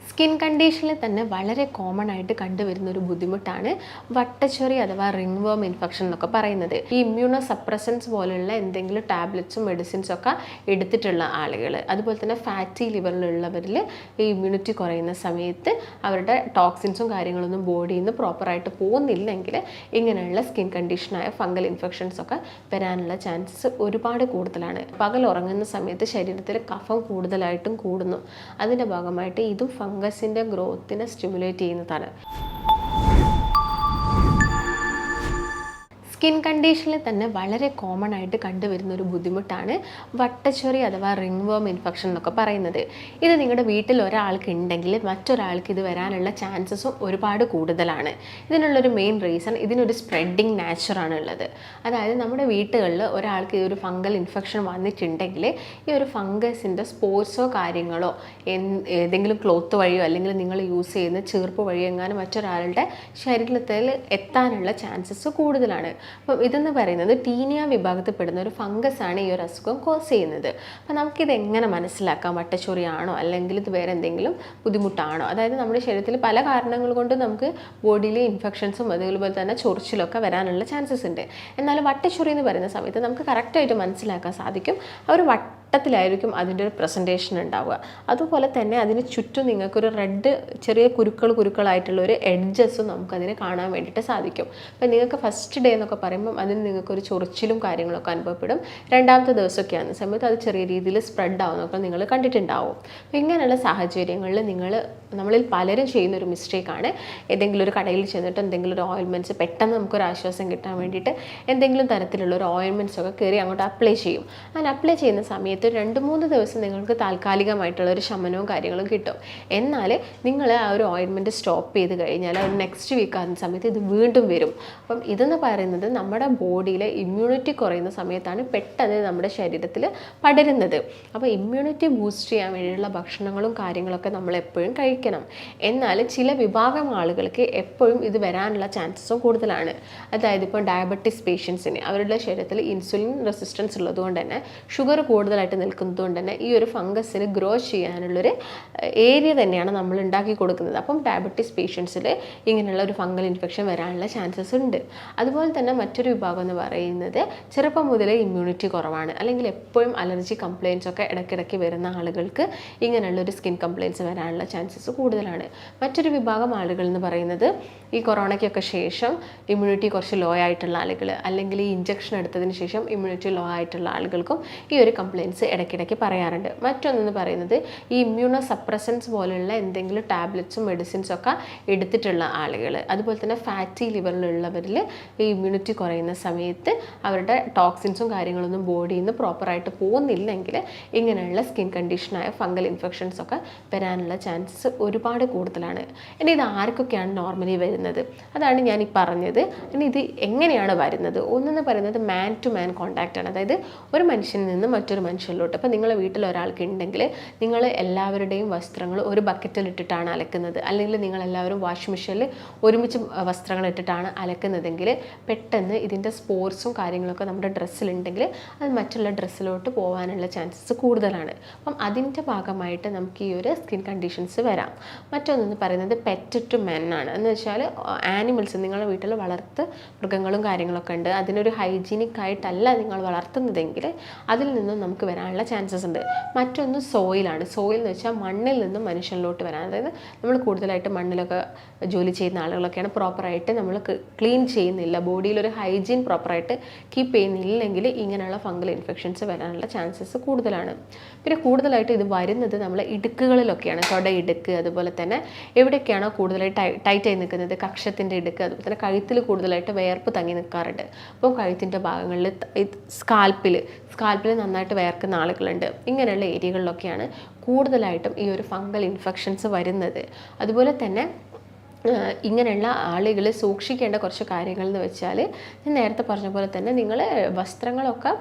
Skin കണ്ടീഷനിൽ തന്നെ വളരെ കോമൺ ആയിട്ട് കണ്ടുവരുന്ന ഒരു ബുദ്ധിമുട്ടാണ് വട്ടച്ചൊറി അഥവാ റിംഗ് വേം ഇൻഫെക്ഷൻ എന്നൊക്കെ പറയുന്നത്. ഈ ഇമ്മ്യൂണോ സപ്രസൻസ് പോലുള്ള എന്തെങ്കിലും ടാബ്ലറ്റ്സും മെഡിസിൻസും ഒക്കെ എടുത്തിട്ടുള്ള ആളുകൾ, അതുപോലെ തന്നെ ഫാറ്റി ലിവറിലുള്ളവരിൽ ഈ ഇമ്മ്യൂണിറ്റി കുറയുന്ന സമയത്ത് അവരുടെ ടോക്സിൻസും കാര്യങ്ങളൊന്നും ബോഡിയിൽ നിന്ന് പ്രോപ്പറായിട്ട് പോകുന്നില്ലെങ്കിൽ ഇങ്ങനെയുള്ള സ്കിൻ കണ്ടീഷനായ ഫംഗൽ ഇൻഫെക്ഷൻസ് ഒക്കെ വരാനുള്ള ചാൻസസ് ഒരുപാട് കൂടുതലാണ്. പകൽ ഉറങ്ങുന്ന സമയത്ത് ശരീരത്തിൽ കഫം കൂടുതലായിട്ടും കൂടുന്നു. അതിൻ്റെ ഭാഗമായിട്ട് ഇതും ഫംഗസിൻ്റെ ഗ്രോത്തിനെ സ്റ്റിമുലേറ്റ് ചെയ്യുന്നതാണ്. സ്കിൻ കണ്ടീഷനിൽ തന്നെ വളരെ കോമൺ ആയിട്ട് കണ്ടുവരുന്ന ഒരു ബുദ്ധിമുട്ടാണ് വട്ടച്ചൊറി അഥവാ റിംഗ് വേം ഇൻഫെക്ഷൻ എന്നൊക്കെ പറയുന്നത്. ഇത് നിങ്ങളുടെ വീട്ടിൽ ഒരാൾക്ക് ഉണ്ടെങ്കിൽ മറ്റൊരാൾക്ക് ഇത് വരാനുള്ള ചാൻസസും ഒരുപാട് കൂടുതലാണ്. ഇതിനുള്ളൊരു മെയിൻ റീസൺ ഇതിനൊരു സ്പ്രെഡിങ് നാച്ചറാണ് ഉള്ളത്. അതായത് നമ്മുടെ വീട്ടുകളിൽ ഒരാൾക്ക് ഈ ഒരു ഫംഗൽ ഇൻഫെക്ഷൻ വന്നിട്ടുണ്ടെങ്കിൽ ഈ ഒരു ഫംഗസിൻ്റെ സ്പോർട്സോ കാര്യങ്ങളോ ഏതെങ്കിലും ക്ലോത്ത് വഴിയോ അല്ലെങ്കിൽ നിങ്ങൾ യൂസ് ചെയ്യുന്ന ചീർപ്പ് വഴിയോ എങ്ങാനും മറ്റൊരാളുടെ ശരീരത്തിൽ എത്താനുള്ള ചാൻസസ് കൂടുതലാണ്. അപ്പം ഇതെന്ന് പറയുന്നത് ടീനിയ വിഭാഗത്തിൽപ്പെടുന്ന ഒരു ഫംഗസ് ആണ് ഈ ഒരു അസുഖം കോസ് ചെയ്യുന്നത്. അപ്പം നമുക്കിത് എങ്ങനെ മനസ്സിലാക്കാം? വട്ടച്ചൊറിയാണോ അല്ലെങ്കിൽ ഇത് വേറെ എന്തെങ്കിലും ബുദ്ധിമുട്ടാണോ? അതായത് നമ്മുടെ ശരീരത്തിൽ പല കാരണങ്ങൾ കൊണ്ട് നമുക്ക് ബോഡിയിലെ ഇൻഫെക്ഷൻസും അതുപോലെ തന്നെ ചൊറിച്ചിലൊക്കെ വരാനുള്ള ചാൻസസ് ഉണ്ട്. എന്നാൽ വട്ടച്ചൊറി എന്ന് പറയുന്ന സമയത്ത് നമുക്ക് കറക്റ്റായിട്ട് മനസ്സിലാക്കാൻ സാധിക്കും. ആ ഒരു വട്ടത്തിലായിരിക്കും അതിൻ്റെ ഒരു പ്രസൻറ്റേഷൻ ഉണ്ടാവുക. അതുപോലെ തന്നെ അതിന് ചുറ്റും നിങ്ങൾക്കൊരു റെഡ് ചെറിയ കുരുക്കളായിട്ടുള്ള ഒരു എഡ്ജസും നമുക്കതിനെ കാണാൻ വേണ്ടിയിട്ട് സാധിക്കും. അപ്പം നിങ്ങൾക്ക് ഫസ്റ്റ് ഡേ എന്നൊക്കെ പറയുമ്പം അതിന് നിങ്ങൾക്കൊരു ചൊറിച്ചിലും കാര്യങ്ങളൊക്കെ അനുഭവപ്പെടും. രണ്ടാമത്തെ ദിവസമൊക്കെയാണ് സമയത്ത് അത് ചെറിയ രീതിയിൽ സ്പ്രെഡ് ആവുന്നതൊക്കെ നിങ്ങൾ കണ്ടിട്ടുണ്ടാവും. അപ്പോൾ ഇങ്ങനെയുള്ള സാഹചര്യങ്ങളിൽ നമ്മളിൽ പലരും ചെയ്യുന്നൊരു മിസ്റ്റേക്കാണ് ഏതെങ്കിലും ഒരു കടയിൽ ചെന്നിട്ട് എന്തെങ്കിലും ഒരു ഓയിൽമെൻറ്റ്സ് പെട്ടെന്ന് നമുക്കൊരു ആശ്വാസം കിട്ടാൻ വേണ്ടിയിട്ട് എന്തെങ്കിലും തരത്തിലുള്ള ഒരു ഓയിൽമെൻറ്റ്സ് ഒക്കെ കയറി അങ്ങോട്ട് അപ്ലൈ ചെയ്യും. അങ്ങനെ അപ്ലൈ ചെയ്യുന്ന സമയത്ത് 2-3 ദിവസം നിങ്ങൾക്ക് താൽക്കാലികമായിട്ടുള്ള ഒരു ശമനവും കാര്യങ്ങളും കിട്ടും. എന്നാൽ നിങ്ങൾ ആ ഒരു ഓയിൻമെൻറ്റ് സ്റ്റോപ്പ് ചെയ്ത് കഴിഞ്ഞാൽ ഒരു നെക്സ്റ്റ് വീക്ക് ആകുന്ന സമയത്ത് ഇത് വീണ്ടും വരും. അപ്പം ഇതെന്ന് പറയുന്നത് നമ്മുടെ ബോഡിയിലെ ഇമ്മ്യൂണിറ്റി കുറയുന്ന സമയത്താണ് പെട്ടെന്ന് നമ്മുടെ ശരീരത്തിൽ പടരുന്നത്. അപ്പോൾ ഇമ്മ്യൂണിറ്റി ബൂസ്റ്റ് ചെയ്യാൻ വേണ്ടിയുള്ള ഭക്ഷണങ്ങളും കാര്യങ്ങളൊക്കെ നമ്മൾ എപ്പോഴും കഴിക്കണം. എന്നാൽ ചില വിഭാഗം ആളുകൾക്ക് എപ്പോഴും ഇത് വരാനുള്ള ചാൻസസും കൂടുതലാണ്. അതായത് ഇപ്പോൾ ഡയബറ്റിസ് പേഷ്യൻസിന് അവരുടെ ശരീരത്തിൽ ഇൻസുലിൻ റെസിസ്റ്റൻസ് ഉള്ളതുകൊണ്ട് തന്നെ ഷുഗർ കൂടുതലായിട്ട് നിൽക്കുന്നത് കൊണ്ട് തന്നെ ഈ ഒരു ഫംഗസിന് ഗ്രോ ചെയ്യാനുള്ളൊരു ഏരിയ തന്നെയാണ് നമ്മൾ ഉണ്ടാക്കി കൊടുക്കുന്നത്. അപ്പം ഡയബറ്റിസ് പേഷ്യൻസിൽ ഇങ്ങനെയുള്ള ഒരു ഫംഗൽ ഇൻഫെക്ഷൻ വരാനുള്ള ചാൻസസ് ഉണ്ട്. അതുപോലെ തന്നെ മറ്റൊരു വിഭാഗം എന്ന് പറയുന്നത് ചെറുപ്പം മുതലേ ഇമ്മ്യൂണിറ്റി കുറവാണ്, അല്ലെങ്കിൽ എപ്പോഴും അലർജി കംപ്ലയിൻസ് ഒക്കെ ഇടയ്ക്കിടയ്ക്ക് വരുന്ന ആളുകൾക്ക് ഇങ്ങനെയുള്ളൊരു സ്കിൻ കംപ്ലയിൻസ് വരാനുള്ള ചാൻസസ് കൂടുതലാണ്. മറ്റൊരു വിഭാഗം ആളുകൾ എന്ന് പറയുന്നത് ഈ കൊറോണയ്ക്കൊക്കെ ശേഷം ഇമ്മ്യൂണിറ്റി കുറച്ച് ലോ ആയിട്ടുള്ള ആളുകൾ, അല്ലെങ്കിൽ ഈ ഇഞ്ചക്ഷൻ എടുത്തതിന് ശേഷം ഇമ്മ്യൂണിറ്റി ലോ ആയിട്ടുള്ള ആളുകൾക്കും ഈ ഒരു കംപ്ലയിൻസ് ഇടയ്ക്കിടയ്ക്ക് പറയാറുണ്ട്. മറ്റൊന്നെന്ന് പറയുന്നത് ഈ ഇമ്മ്യൂണോ സപ്രസൻസ് പോലുള്ള എന്തെങ്കിലും ടാബ്ലറ്റ്സും മെഡിസിൻസും ഒക്കെ എടുത്തിട്ടുള്ള ആളുകൾ, അതുപോലെ തന്നെ ഫാറ്റി ലിവറിലുള്ളവരിൽ ഈ ഇമ്മ്യൂണിറ്റി കുറയുന്ന സമയത്ത് അവരുടെ ടോക്സിൻസും കാര്യങ്ങളൊന്നും ബോഡിയിൽ നിന്ന് പ്രോപ്പറായിട്ട് പോകുന്നില്ലെങ്കിൽ ഇങ്ങനെയുള്ള സ്കിൻ കണ്ടീഷനായ ഫംഗൽ ഇൻഫെക്ഷൻസ് ഒക്കെ വരാനുള്ള ചാൻസസ് ഒരുപാട് കൂടുതലാണ്. ഇനി ഇത് ആർക്കൊക്കെയാണ് നോർമലി വരുന്നത്? അതാണ് ഞാൻ ഈ പറഞ്ഞത്. ഇനി ഇത് എങ്ങനെയാണ് വരുന്നത്? ഒന്നെന്ന് പറയുന്നത് മാൻ ടു മാൻ കോൺടാക്റ്റ് ആണ്. അതായത് ഒരു മനുഷ്യനിൽ നിന്ന് മറ്റൊരു മനുഷ്യനിലോട്ട്. അപ്പോൾ നിങ്ങളുടെ വീട്ടിൽ ഒരാൾക്ക് ഉണ്ടെങ്കിൽ നിങ്ങൾ എല്ലാവരുടെയും വസ്ത്രങ്ങൾ ഒരു ബക്കറ്റിൽ ഇട്ടിട്ടാണ് അലക്കുന്നത്, അല്ലെങ്കിൽ നിങ്ങളെല്ലാവരും വാഷിംഗ് മെഷീനിൽ ഒരുമിച്ച് വസ്ത്രങ്ങൾ ഇട്ടിട്ടാണ് അലക്കുന്നതെങ്കിൽ പെട്ടെന്ന് ഇതിൻ്റെ സ്പോർട്സും കാര്യങ്ങളൊക്കെ നമ്മുടെ ഡ്രസ്സിലുണ്ടെങ്കിൽ അത് മറ്റുള്ള ഡ്രസ്സിലോട്ട് പോകാനുള്ള ചാൻസസ് കൂടുതലാണ്. അപ്പം അതിൻ്റെ ഭാഗമായിട്ട് നമുക്ക് ഈ ഒരു സ്കിൻ കണ്ടീഷൻസ് വരാം. മറ്റൊന്നെന്ന് പറയുന്നത് പെറ്റ് ടു മെൻ ആണ്. എന്ന് വെച്ചാൽ ആനിമൽസ്, നിങ്ങളുടെ വീട്ടിൽ വളർത്ത് മൃഗങ്ങളും കാര്യങ്ങളൊക്കെ ഉണ്ട്, അതിനൊരു ഹൈജീനിക് ആയിട്ടല്ല നിങ്ങൾ വളർത്തുന്നതെങ്കിൽ അതിൽ നിന്നും നമുക്ക് വരാനുള്ള ചാൻസസ് ഉണ്ട്. മറ്റൊന്ന് സോയിലാണ്. സോയിൽ എന്ന് വെച്ചാൽ മണ്ണിൽ നിന്നും മനുഷ്യനിലോട്ട് വരാൻ. അതായത് നമ്മൾ കൂടുതലായിട്ട് മണ്ണിലൊക്കെ ജോലി ചെയ്യുന്ന ആളുകളൊക്കെയാണ് പ്രോപ്പറായിട്ട് നമ്മൾ ക്ലീൻ ചെയ്യുന്നില്ല, ബോഡിയിലൊരു ഹൈജീൻ പ്രോപ്പറായിട്ട് കീപ്പ് ചെയ്യുന്നില്ലെങ്കിൽ ഇങ്ങനെയുള്ള ഫംഗൽ ഇൻഫെക്ഷൻസ് വരാനുള്ള ചാൻസസ് കൂടുതലാണ്. പിന്നെ കൂടുതലായിട്ട് ഇത് വരുന്നത് നമ്മൾ ഇടുക്കുകളിലൊക്കെയാണ്. ഇടുക്ക്, അതുപോലെ തന്നെ എവിടെയൊക്കെയാണോ കൂടുതലായിട്ട് ടൈറ്റായി നിൽക്കുന്നത്, കക്ഷത്തിൻ്റെ ഇടുക്ക്, അതുപോലെ തന്നെ കഴുത്തിൽ കൂടുതലായിട്ട് വേർപ്പ് തങ്ങി നിൽക്കാറുണ്ട്. അപ്പോൾ കഴുത്തിൻ്റെ ഭാഗങ്ങളിൽ സ്കാൽപ്പിൽ നന്നായിട്ട് വേർക്കുന്ന ആളുകളുണ്ട്. ഇങ്ങനെയുള്ള ഏരിയകളിലൊക്കെയാണ് കൂടുതലായിട്ടും ഈ ഒരു ഫംഗൽ ഇൻഫെക്ഷൻസ് വരുന്നത്. അതുപോലെ തന്നെ ഇങ്ങനെയുള്ള ആളുകൾ സൂക്ഷിക്കേണ്ട കുറച്ച് കാര്യങ്ങൾ എന്ന് വെച്ചാൽ ഞാൻ നേരത്തെ പറഞ്ഞ പോലെ തന്നെ നിങ്ങൾ വസ്ത്രങ്ങളൊക്കെ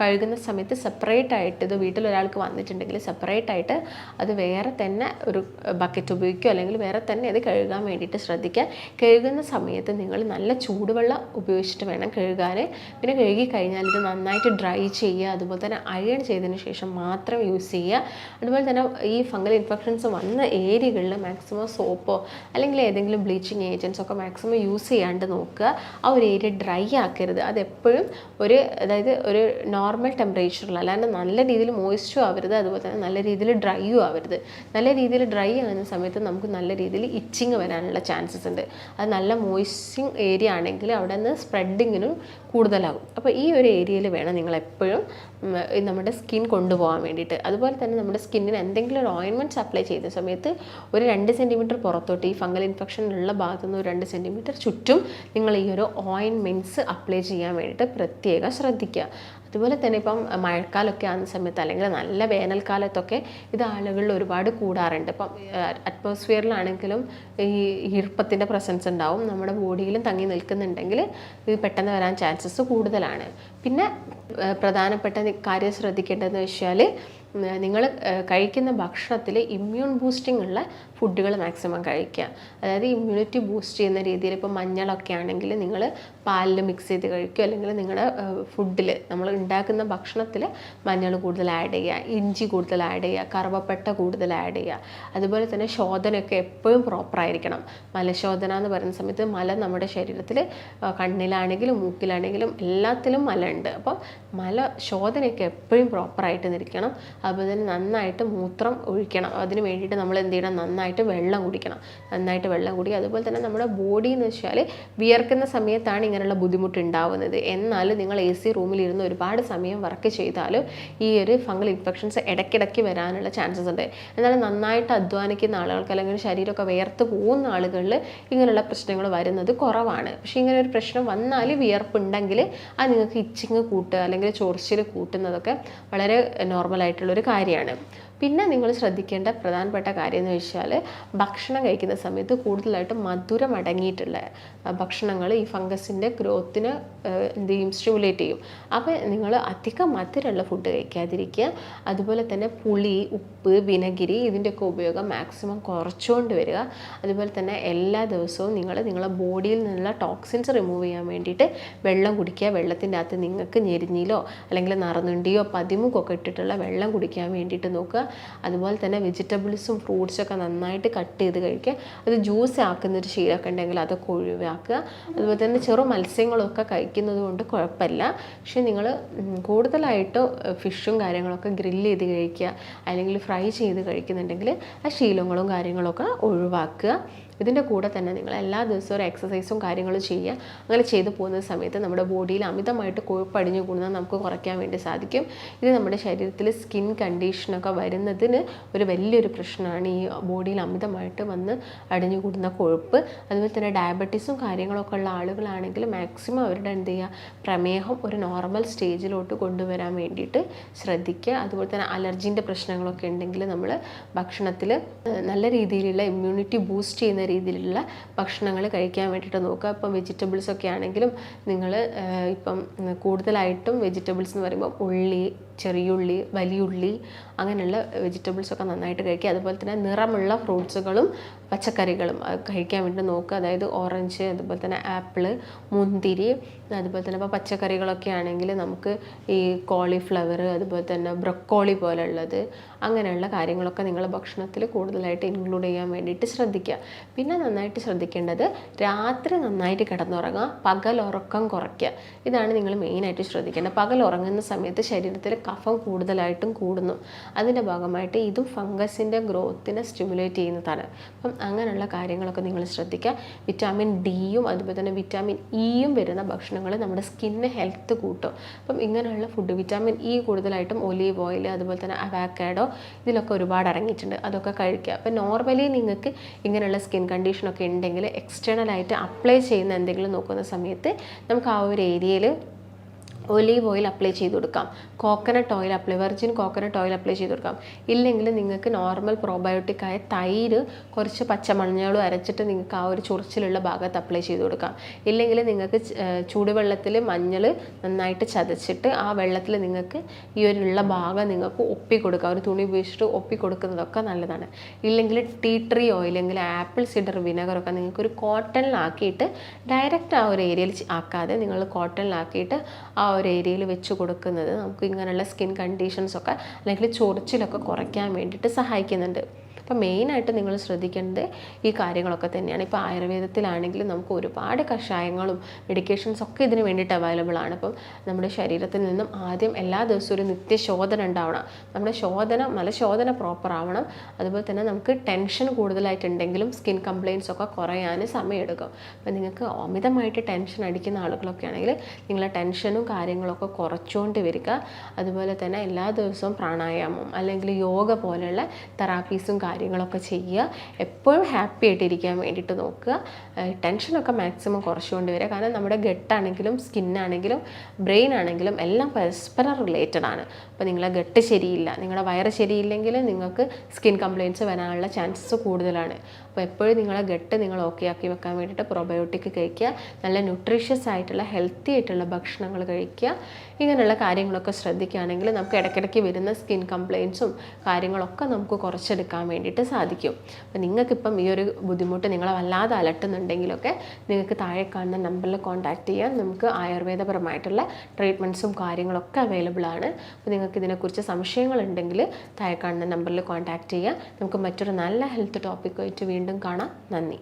കഴുകുന്ന സമയത്ത് സെപ്പറേറ്റ് ആയിട്ട്, ഇത് വീട്ടിലൊരാൾക്ക് വന്നിട്ടുണ്ടെങ്കിൽ സെപ്പറേറ്റ് ആയിട്ട് അത് വേറെ തന്നെ ഒരു ബക്കറ്റ് ഉപയോഗിക്കുകയോ അല്ലെങ്കിൽ വേറെ തന്നെ അത് കഴുകാൻ വേണ്ടിയിട്ട് ശ്രദ്ധിക്കുക. കഴുകുന്ന സമയത്ത് നിങ്ങൾ നല്ല ചൂടുവെള്ളം ഉപയോഗിച്ചിട്ട് വേണം കഴുകാൻ. പിന്നെ കഴുകി കഴിഞ്ഞാൽ ഇത് നന്നായിട്ട് ഡ്രൈ ചെയ്യുക, അതുപോലെ തന്നെ അയൺ ചെയ്തതിന് ശേഷം മാത്രം യൂസ് ചെയ്യുക. അതുപോലെ തന്നെ ഈ ഫംഗൽ ഇൻഫെക്ഷൻസ് വന്ന ഏരിയകളിൽ മാക്സിമം സോപ്പോ അല്ലെങ്കിൽ ഏതെങ്കിലും ബ്ലീച്ചിങ് ഏജൻസോ ഒക്കെ മാക്സിമം യൂസ് ചെയ്യാണ്ട് നോക്കുക. ആ ഒരു ഏരിയ ഡ്രൈ ആക്കരുത്. അതെപ്പോഴും അതായത് ഒരു നോർമൽ ടെമ്പറേച്ചറിൽ, അല്ലാണ്ട് നല്ല രീതിയിൽ മോയ്സ്റ്റും ആവരുത്, അതുപോലെ തന്നെ നല്ല രീതിയിൽ ഡ്രൈയും ആവരുത്. നല്ല രീതിയിൽ ഡ്രൈ ആകുന്ന സമയത്ത് നമുക്ക് നല്ല രീതിയിൽ ഇച്ചിങ് വരാനുള്ള ചാൻസസ് ഉണ്ട്. അത് നല്ല മോയ്സ്റ്റിങ് ഏരിയ ആണെങ്കിൽ അവിടെ നിന്ന് സ്പ്രെഡിങ്ങിനും കൂടുതലാകും. അപ്പോൾ ഈ ഒരു ഏരിയയിൽ വേണം നിങ്ങളെപ്പോഴും നമ്മുടെ സ്കിൻ കൊണ്ടുപോകാൻ വേണ്ടിയിട്ട്. അതുപോലെ തന്നെ നമ്മുടെ സ്കിന്നിന് എന്തെങ്കിലും ഒരു ഓയിൻമെൻറ്റ്സ് അപ്ലൈ ചെയ്യുന്ന സമയത്ത് ഒരു 2 സെൻറ്റിമീറ്റർ പുറത്തോട്ട്, ഈ ഫംഗൽ ഇൻഫെക്ഷനുള്ള ഭാഗത്തു നിന്ന് ഒരു 2 സെൻറ്റിമീറ്റർ ചുറ്റും നിങ്ങൾ ഈ ഒരു ഓയിൻമെൻറ്റ്സ് അപ്ലൈ ചെയ്യാൻ വേണ്ടിയിട്ട് പ്രത്യേകം ശ്രദ്ധിക്കുക. അതുപോലെ തന്നെ ഇപ്പം മഴക്കാലമൊക്കെ ആകുന്ന സമയത്ത് അല്ലെങ്കിൽ നല്ല വേനൽക്കാലത്തൊക്കെ ഇത് ആളുകളിൽ ഒരുപാട് കൂടാറുണ്ട്. ഇപ്പം അറ്റ്മോസ്ഫിയറിലാണെങ്കിലും ഈ ഈർപ്പത്തിൻ്റെ പ്രസൻസ് ഉണ്ടാവും, നമ്മുടെ ബോഡിയിലും തങ്ങി നിൽക്കുന്നുണ്ടെങ്കിൽ ഇത് പെട്ടെന്ന് വരാൻ ചാൻസസ് കൂടുതലാണ്. പിന്നെ പ്രധാനപ്പെട്ട കാര്യം ശ്രദ്ധിക്കേണ്ടതെന്ന് വെച്ചാൽ നിങ്ങൾ കഴിക്കുന്ന ഭക്ഷണത്തിൽ ഇമ്മ്യൂൺ ബൂസ്റ്റിംഗ് ഉള്ള ഫുഡുകൾ മാക്സിമം കഴിക്കുക. അതായത് ഇമ്മ്യൂണിറ്റി ബൂസ്റ്റ് ചെയ്യുന്ന രീതിയിൽ, ഇപ്പോൾ മഞ്ഞളൊക്കെ ആണെങ്കിൽ നിങ്ങൾ പാലിൽ മിക്സ് ചെയ്ത് കഴിക്കുക, അല്ലെങ്കിൽ നിങ്ങളുടെ ഫുഡിൽ നമ്മൾ ഉണ്ടാക്കുന്ന ഭക്ഷണത്തിൽ മഞ്ഞൾ കൂടുതൽ ആഡ് ചെയ്യുക, ഇഞ്ചി കൂടുതൽ ആഡ് ചെയ്യുക, കറുവപ്പട്ട കൂടുതൽ ആഡ് ചെയ്യുക. അതുപോലെ തന്നെ ശോധനയൊക്കെ എപ്പോഴും പ്രോപ്പറായിരിക്കണം. മലശോധന എന്ന് പറയുന്ന സമയത്ത് മല നമ്മുടെ ശരീരത്തിൽ കണ്ണിലാണെങ്കിലും മൂക്കിലാണെങ്കിലും എല്ലാത്തിലും മല ഉണ്ട്. അപ്പം മല ശോധനയൊക്കെ എപ്പോഴും പ്രോപ്പറായിട്ട് നിൽക്കണം. അതുപോലെ തന്നെ നന്നായിട്ട് മൂത്രം ഒഴിക്കണം. അതിന് വേണ്ടിയിട്ട് നമ്മൾ എന്ത് ചെയ്യണം, നന്നായിട്ട് വെള്ളം കുടിക്കണം. നന്നായിട്ട് വെള്ളം കുടിക്കുക. അതുപോലെ തന്നെ നമ്മുടെ ബോഡി എന്ന് വെച്ചാൽ വിയർക്കുന്ന സമയത്താണ് ഇങ്ങനെയുള്ള ബുദ്ധിമുട്ട് ഉണ്ടാവുന്നത്. എന്നാൽ നിങ്ങൾ AC റൂമിലിരുന്ന് ഒരുപാട് സമയം വർക്ക് ചെയ്താലും ഈ ഒരു ഫംഗൽ ഇൻഫെക്ഷൻസ് ഇടയ്ക്കിടയ്ക്ക് വരാനുള്ള ചാൻസസ് ഉണ്ട്. എന്നാൽ നന്നായിട്ട് അധ്വാനിക്കുന്ന ആളുകൾക്ക് അല്ലെങ്കിൽ ശരീരമൊക്കെ വേർത്ത് പോകുന്ന ആളുകളിൽ ഇങ്ങനെയുള്ള പ്രശ്നങ്ങൾ വരുന്നത് കുറവാണ്. പക്ഷേ ഇങ്ങനെ ഒരു പ്രശ്നം വന്നാൽ, വിയർപ്പുണ്ടെങ്കിൽ അത് നിങ്ങൾക്ക് ഇച്ചിങ് കൂട്ടുക അല്ലെങ്കിൽ ചൊറിച്ചിൽ കൂട്ടുന്നതൊക്കെ വളരെ നോർമലായിട്ടുള്ളൊരു കാര്യമാണ്. പിന്നെ നിങ്ങൾ ശ്രദ്ധിക്കേണ്ട പ്രധാനപ്പെട്ട കാര്യം എന്ന് വെച്ചാൽ, ഭക്ഷണം കഴിക്കുന്ന സമയത്ത് കൂടുതലായിട്ട് മധുരം അടങ്ങിയിട്ടുള്ള ഭക്ഷണങ്ങൾ ഈ ഫംഗസിൻ്റെ ഗ്രോത്തിനെ എന്ത് ചെയ്യും, സ്റ്റിമുലേറ്റ് ചെയ്യും. അപ്പോൾ നിങ്ങൾ അധികം മധുരമുള്ള ഫുഡ് കഴിക്കാതിരിക്കുക. അതുപോലെ തന്നെ പുളി, ഉപ്പ്, വിനഗിരി ഇതിൻ്റെയൊക്കെ ഉപയോഗം മാക്സിമം കുറച്ചുകൊണ്ട് വരിക. അതുപോലെ തന്നെ എല്ലാ ദിവസവും നിങ്ങളുടെ ബോഡിയിൽ നിന്നുള്ള ടോക്സിൻസ് റിമൂവ് ചെയ്യാൻ വേണ്ടിയിട്ട് വെള്ളം കുടിക്കുക. വെള്ളത്തിൻ്റെ അകത്ത് നിങ്ങൾക്ക് ഞെരിഞ്ഞിലോ അല്ലെങ്കിൽ നറുന്നുണ്ടിയോ പതിമുഖമൊക്കെ ഇട്ടിട്ടുള്ള വെള്ളം കുടിക്കാൻ വേണ്ടിയിട്ട് നോക്കുക. അതുപോലെ തന്നെ വെജിറ്റബിൾസും ഫ്രൂട്ട്സൊക്കെ നന്നായിട്ട് കട്ട് ചെയ്ത് കഴിക്കുക. അത് ജ്യൂസ് ആക്കുന്നൊരു ശീലമൊക്കെ ഉണ്ടെങ്കിൽ അതൊക്കെ ഒഴിവാക്കുക. അതുപോലെ തന്നെ ചെറു മത്സ്യങ്ങളൊക്കെ കഴിക്കുന്നത് കൊണ്ട് കുഴപ്പമില്ല. പക്ഷേ നിങ്ങൾ കൂടുതലായിട്ട് ഫിഷും കാര്യങ്ങളൊക്കെ ഗ്രില്ല് ചെയ്ത് കഴിക്കുക അല്ലെങ്കിൽ ഫ്രൈ ചെയ്ത് കഴിക്കുന്നുണ്ടെങ്കിൽ ആ ശീലങ്ങളും കാര്യങ്ങളൊക്കെ ഒഴിവാക്കുക. ഇതിൻ്റെ കൂടെ തന്നെ നിങ്ങൾ എല്ലാ ദിവസവും ഒരു എക്സസൈസും കാര്യങ്ങളും ചെയ്യുക. അങ്ങനെ ചെയ്തു പോകുന്ന സമയത്ത് നമ്മുടെ ബോഡിയിൽ അമിതമായിട്ട് കൊഴുപ്പ് അടിഞ്ഞു കൂടുന്നത് നമുക്ക് കുറയ്ക്കാൻ വേണ്ടി സാധിക്കും. ഇത് നമ്മുടെ ശരീരത്തിൽ സ്കിൻ കണ്ടീഷനൊക്കെ വരുന്നതിന് ഒരു വലിയൊരു പ്രശ്നമാണ് ഈ ബോഡിയിൽ അമിതമായിട്ട് വന്ന് അടിഞ്ഞു കൂടുന്ന കൊഴുപ്പ്. അതുപോലെ തന്നെ ഡയബറ്റീസും കാര്യങ്ങളൊക്കെ ഉള്ള ആളുകളാണെങ്കിൽ മാക്സിമം അവരുടെ എന്ത് ചെയ്യുക, പ്രമേഹം ഒരു നോർമൽ സ്റ്റേജിലോട്ട് കൊണ്ടുവരാൻ വേണ്ടിയിട്ട് ശ്രദ്ധിക്കുക. അതുപോലെ തന്നെ അലർജീൻ്റെ പ്രശ്നങ്ങളൊക്കെ ഉണ്ടെങ്കിൽ നമ്മൾ ഭക്ഷണത്തിൽ നല്ല രീതിയിലുള്ള ഇമ്മ്യൂണിറ്റി ബൂസ്റ്റ് ചെയ്യുന്ന രീതിയിലുള്ള ഭക്ഷണങ്ങൾ കഴിക്കാൻ വേണ്ടിയിട്ട് നോക്കുക. ഇപ്പം വെജിറ്റബിൾസൊക്കെ ആണെങ്കിലും നിങ്ങൾ ഇപ്പം കൂടുതലായിട്ടും വെജിറ്റബിൾസ് എന്ന് പറയുമ്പോൾ ഉള്ളി, ചെറിയുള്ളി, വലിയുള്ളി അങ്ങനെയുള്ള വെജിറ്റബിൾസൊക്കെ നന്നായിട്ട് കഴിക്കുക. അതുപോലെ തന്നെ നിറമുള്ള ഫ്രൂട്ട്സുകളും പച്ചക്കറികളും കഴിക്കാൻ വേണ്ടി നോക്കുക. അതായത് ഓറഞ്ച്, അതുപോലെ തന്നെ ആപ്പിള്, മുന്തിരി, അതുപോലെ തന്നെ ഇപ്പോൾ പച്ചക്കറികളൊക്കെ ആണെങ്കിൽ നമുക്ക് ഈ കോളിഫ്ലവർ, അതുപോലെ തന്നെ ബ്രൊക്കോളി പോലുള്ളത് അങ്ങനെയുള്ള കാര്യങ്ങളൊക്കെ നിങ്ങൾ ഭക്ഷണത്തിൽ കൂടുതലായിട്ട് ഇൻക്ലൂഡ് ചെയ്യാൻ വേണ്ടിയിട്ട് ശ്രദ്ധിക്കുക. പിന്നെ നന്നായിട്ട് ശ്രദ്ധിക്കേണ്ടത് രാത്രി നന്നായിട്ട് കിടന്നുറങ്ങുക, പകൽ ഉറക്കം കുറയ്ക്കുക. ഇതാണ് നിങ്ങൾ മെയിനായിട്ട് ശ്രദ്ധിക്കേണ്ടത്. പകൽ ഉറങ്ങുന്ന സമയത്ത് ശരീരത്തിൽ കഫം കൂടുതലായിട്ടും കൂടുന്നു. അതിൻ്റെ ഭാഗമായിട്ട് ഇതും ഫംഗസിൻ്റെ ഗ്രോത്തിനെ സ്റ്റിമുലേറ്റ് ചെയ്യുന്നതാണ്. അപ്പം അങ്ങനെയുള്ള കാര്യങ്ങളൊക്കെ നിങ്ങൾ ശ്രദ്ധിക്കുക. വിറ്റാമിൻ ഡിയും അതുപോലെ തന്നെ വിറ്റാമിൻ ഇയും വരുന്ന ഭക്ഷണങ്ങൾ നമ്മുടെ സ്കിന്നിന് ഹെൽത്ത് കൂട്ടും. അപ്പം ഇങ്ങനെയുള്ള ഫുഡ്, വിറ്റാമിൻ ഇ കൂടുതലായിട്ടും ഒലീവ് ഓയിൽ, അതുപോലെ തന്നെ അവക്കാഡോ ഇതിലൊക്കെ ഒരുപാട് അടങ്ങിയിട്ടുണ്ട്. അതൊക്കെ കഴിക്കുക. അപ്പം നോർമലി നിങ്ങൾക്ക് ഇങ്ങനെയുള്ള സ്കിൻ കണ്ടീഷനൊക്കെ ഉണ്ടെങ്കിൽ എക്സ്റ്റേണലായിട്ട് അപ്ലൈ ചെയ്യുന്ന എന്തെങ്കിലും നോക്കുന്ന സമയത്ത് നമുക്ക് ആ ഒരു ഏരിയയിൽ ഒലീവ് ഓയിൽ അപ്ലൈ ചെയ്ത് കൊടുക്കാം, coconut oil virgin coconut oil apply ചെയ്ത് കൊടുക്കാം. ഇല്ലെങ്കിൽ നിങ്ങൾക്ക് നോർമൽ പ്രോബയോട്ടിക്കായ തൈര് കുറച്ച് പച്ചമഞ്ഞളും അരച്ചിട്ട് നിങ്ങൾക്ക് ആ ഒരു ചൊറിച്ചിലുള്ള ഭാഗത്ത് അപ്ലൈ ചെയ്ത് കൊടുക്കാം. ഇല്ലെങ്കിൽ നിങ്ങൾക്ക് ചൂടുവെള്ളത്തിൽ മഞ്ഞൾ നന്നായിട്ട് ചതച്ചിട്ട് ആ വെള്ളത്തിൽ നിങ്ങൾക്ക് ഈ ഒരു ഉള്ള ഭാഗം നിങ്ങൾക്ക് ഒപ്പി കൊടുക്കാം, ഒരു തുണി ഉപയോഗിച്ചിട്ട് ഒപ്പി കൊടുക്കുന്നതൊക്കെ നല്ലതാണ്. ഇല്ലെങ്കിൽ ടീ ട്രീ ഓയിൽ, അല്ലെങ്കിൽ ആപ്പിൾ സിഡർ വിനെഗറൊക്കെ നിങ്ങൾക്കൊരു കോട്ടണിലാക്കിയിട്ട് ഡയറക്റ്റ് ആ ഒരു ഏരിയയിൽ ആക്കാതെ നിങ്ങൾ കോട്ടണിലാക്കിയിട്ട് ആ ഒരു ഏരിയയിൽ വെച്ച് കൊടുക്കുന്നത് നമുക്ക് ഇങ്ങനെയുള്ള സ്കിൻ കണ്ടീഷൻസൊക്കെ അല്ലെങ്കിൽ ചൊറിച്ചിലൊക്കെ കുറയ്ക്കാൻ വേണ്ടിയിട്ട് സഹായിക്കുന്നുണ്ട്. അപ്പോൾ മെയിനായിട്ട് നിങ്ങൾ ശ്രദ്ധിക്കേണ്ടത് ഈ കാര്യങ്ങളൊക്കെ തന്നെയാണ്. ഇപ്പോൾ ആയുർവേദത്തിലാണെങ്കിലും നമുക്ക് ഒരുപാട് കഷായങ്ങളും മെഡിക്കേഷൻസ് ഒക്കെ ഇതിന് വേണ്ടിയിട്ട് അവൈലബിൾ ആണ്. അപ്പം നമ്മുടെ ശരീരത്തിൽ നിന്നും ആദ്യം എല്ലാ ദിവസവും ഒരു നിത്യശോധന ഉണ്ടാവണം, നമ്മുടെ മലശോധന പ്രോപ്പർ ആവണം. അതുപോലെ തന്നെ നമുക്ക് ടെൻഷൻ കൂടുതലായിട്ടുണ്ടെങ്കിലും സ്കിൻ കംപ്ലയിൻസ് ഒക്കെ കുറയാൻ സമയമെടുക്കും. അപ്പോൾ നിങ്ങൾക്ക് അമിതമായിട്ട് ടെൻഷൻ അടിക്കുന്ന ആളുകളൊക്കെ ആണെങ്കിൽ നിങ്ങളെ ടെൻഷനും കാര്യങ്ങളൊക്കെ കുറച്ചുകൊണ്ട് വരിക. അതുപോലെ തന്നെ എല്ലാ ദിവസവും പ്രാണായാമം അല്ലെങ്കിൽ യോഗ പോലെയുള്ള തെറാപ്പീസും കാര്യങ്ങളൊക്കെ ചെയ്യുക. എപ്പോഴും ഹാപ്പി ആയിട്ടിരിക്കാൻ വേണ്ടിയിട്ട് നോക്കുക. ടെൻഷനൊക്കെ മാക്സിമം കുറച്ചുകൊണ്ട് വരിക. കാരണം നമ്മുടെ ഗട്ടാണെങ്കിലും സ്കിന്നാണെങ്കിലും ബ്രെയിൻ ആണെങ്കിലും എല്ലാം പരസ്പരം റിലേറ്റഡ് ആണ്. അപ്പോൾ നിങ്ങളെ ഗട്ട് ശരിയില്ല, നിങ്ങളുടെ വയറ് ശരിയില്ലെങ്കിൽ നിങ്ങൾക്ക് സ്കിൻ കംപ്ലയിൻസ് വരാനുള്ള ചാൻസസ് കൂടുതലാണ്. അപ്പോൾ എപ്പോഴും നിങ്ങളെ ഗട്ട് നിങ്ങൾ ഓക്കെ ആക്കി വെക്കാൻ വേണ്ടിയിട്ട് പ്രോബയോട്ടിക് കഴിക്കുക, നല്ല ന്യൂട്രീഷ്യസ് ആയിട്ടുള്ള ഹെൽത്തി ആയിട്ടുള്ള ഭക്ഷണങ്ങൾ കഴിക്കുക. ഇങ്ങനെയുള്ള കാര്യങ്ങളൊക്കെ ശ്രദ്ധിക്കുകയാണെങ്കിൽ നമുക്ക് ഇടയ്ക്കിടയ്ക്ക് വരുന്ന സ്കിൻ കംപ്ലയിൻസും കാര്യങ്ങളൊക്കെ നമുക്ക് കുറച്ചെടുക്കാൻ വേണ്ടിയിട്ട് സാധിക്കും. അപ്പോൾ നിങ്ങൾക്കിപ്പം ഈ ഒരു ബുദ്ധിമുട്ട് നിങ്ങളെ വല്ലാതെ അലട്ടുന്നുണ്ടെങ്കിലൊക്കെ നിങ്ങൾക്ക് താഴെ കാണുന്ന നമ്പറിൽ കോൺടാക്റ്റ് ചെയ്യാം. നമുക്ക് ആയുർവേദപരമായിട്ടുള്ള ട്രീറ്റ്മെൻറ്റ്സും കാര്യങ്ങളൊക്കെ അവൈലബിൾ ആണ്. അപ്പോൾ നിങ്ങൾക്ക് ഇതിനെക്കുറിച്ച് സംശയങ്ങളുണ്ടെങ്കിൽ താഴെ കാണുന്ന നമ്പറിൽ കോൺടാക്റ്റ് ചെയ്യുക. നമുക്ക് മറ്റൊരു നല്ല ഹെൽത്ത് ടോപ്പിക്കുമായിട്ട് വീണ്ടും കാണാം. നന്ദി.